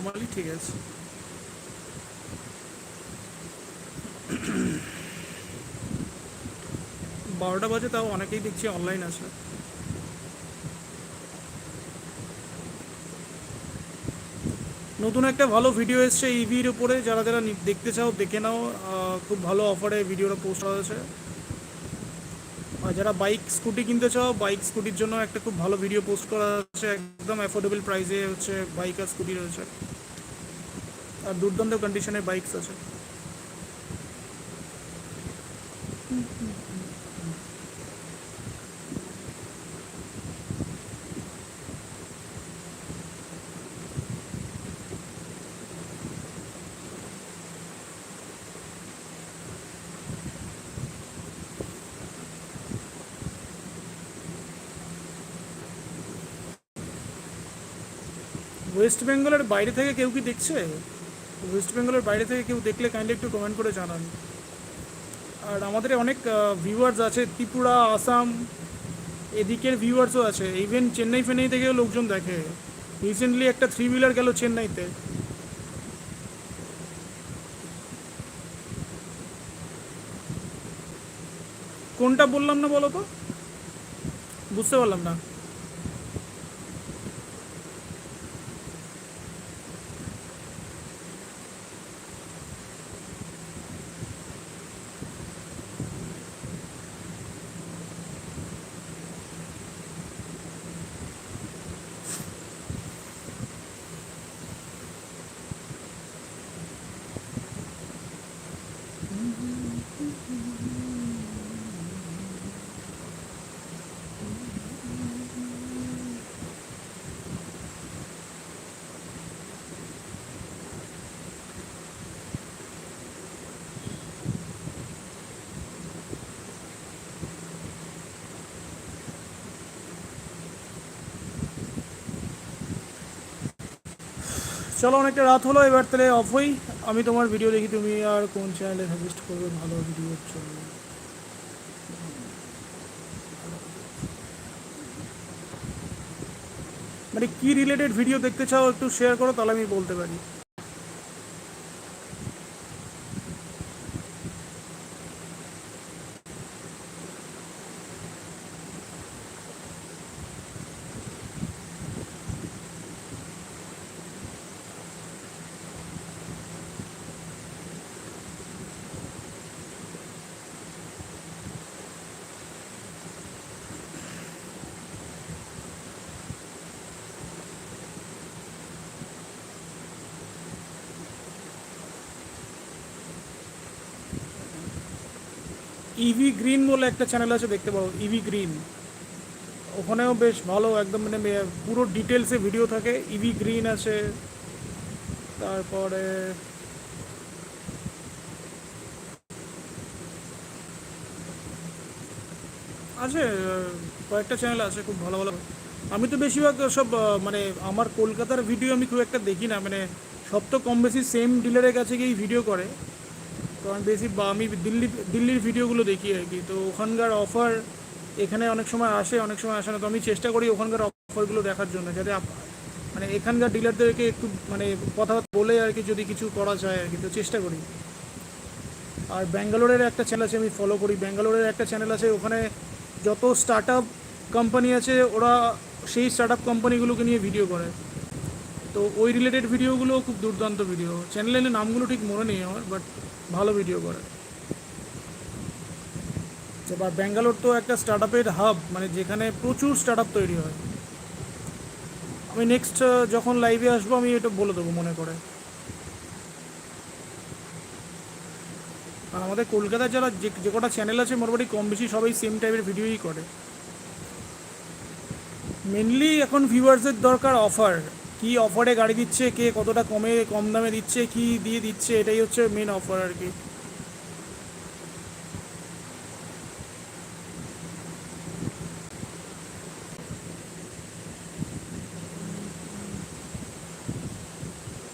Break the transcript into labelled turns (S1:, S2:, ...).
S1: Normally ঠিক আছে। বারোটা বাজে, তাও অনেকেই দেখছি অনলাইন আছে। নতুন একটা ভালো ভিডিও এসছে ইভির উপরে, যারা যারা দেখতে চাও দেখে নাও। খুব ভালো অফারে ভিডিওটা পোস্ট করা হয়েছে। আর যারা বাইক স্কুটি কিনতে চাও, বাইক স্কুটির জন্য একটা খুব ভালো ভিডিও পোস্ট করা আছে, একদম অ্যাফোর্ডেবল প্রাইসে হচ্ছে বাইক আর স্কুটি রয়েছে, আর দুর্দান্ত কন্ডিশনের বাইকস আছে। ওয়েস্ট বেঙ্গলের বাইরে থেকে কেউ কি দেখছে? ওয়েস্ট বেঙ্গলের বাইরে থেকে কেউ দেখলে কাইন্ডলি একটু কমেন্ট করে জানান। আর আমাদের অনেক ভিউয়ার্স আছে ত্রিপুরা, আসাম, এদিকের ভিউয়ার্সও আছে, ইভেন চেন্নাই ফেন্নাই থেকেও লোকজন দেখে। রিসেন্টলি একটা 3 হুইলার গেল চেন্নাইতে। কোনটা বললাম না বলো তো, বুঝতে পারলাম না। চলো, অনেকটা রাত হলো, এবার তাহলে অফ হই। আমি তোমার ভিডিও দেখি, তুমি আর কোন চ্যানেলে সাজেস্ট করবে ভালো ভিডিওর জন্য? মানে কি রিলেটেড ভিডিও দেখতে চাও একটু শেয়ার করো, তাহলে আমি বলতে পারি। ইভি গ্রিন বলে একটা চ্যানেল আছে, দেখতে পারো ইভি গ্রিন। ওখানেও বেশ ভালো, একদম মানে পুরো ডিটেলসে ভিডিও থাকে। ইভি গ্রিন আছে, তারপরে আছে কয়েকটা চ্যানেল আছে খুব ভালো ভালো। আমি তো বেশিরভাগ সব মানে আমার কলকাতার ভিডিও আমি খুব একটা দেখি না, মানে সব তো কম বেশি সেম ডিলারের কাছে গিয়েই ভিডিও করে। তো আমি বেশি আমি দিল্লির ভিডিওগুলো দেখি আর কি। তো ওখানকার অফার এখানে অনেক সময় আসে, অনেক সময় আসে না। তো আমি চেষ্টা করি ওখানকার অফারগুলো দেখার জন্য, যাতে মানে এখানকার ডিলারদেরকে একটু মানে কথাবার্তা বলে আর কি যদি কিছু করা যায় আর কি, তো চেষ্টা করি। আর ব্যাঙ্গালোরের একটা চ্যানেল আছে আমি ফলো করি, ব্যাঙ্গালোরের একটা চ্যানেল আছে, ওখানে যত স্টার্ট আপ কোম্পানি আছে ওরা সেই স্টার্ট আপ কোম্পানিগুলোকে নিয়ে ভিডিও করে। তো ওই রিলেটেড ভিডিওগুলো খুব দুর্দান্ত ভিডিও। চ্যানেলের নামগুলো ঠিক মনে নেই আমার, বাট ভালো ভিডিও করে। এবার ব্যাঙ্গালোর তো একটা স্টার্ট আপের হাব, মানে যেখানে প্রচুর স্টার্ট আপ তৈরি হয়। আমি নেক্সট যখন লাইভে আসবো আমি এটা বলে দেবো মনে করে। আর আমাদের কলকাতার যারা যে কটা চ্যানেল আছে মোটামুটি কম বেশি সবাই সেম টাইপের ভিডিওই করে। মেনলি এখন ভিউয়ার্সের দরকার অফার, কি অফারে গাড়ি দিচ্ছে, কে কতটা কম দামে দিচ্ছে, কি দিয়ে দিচ্ছে, এটাই হচ্ছে মেন অফার আর কি।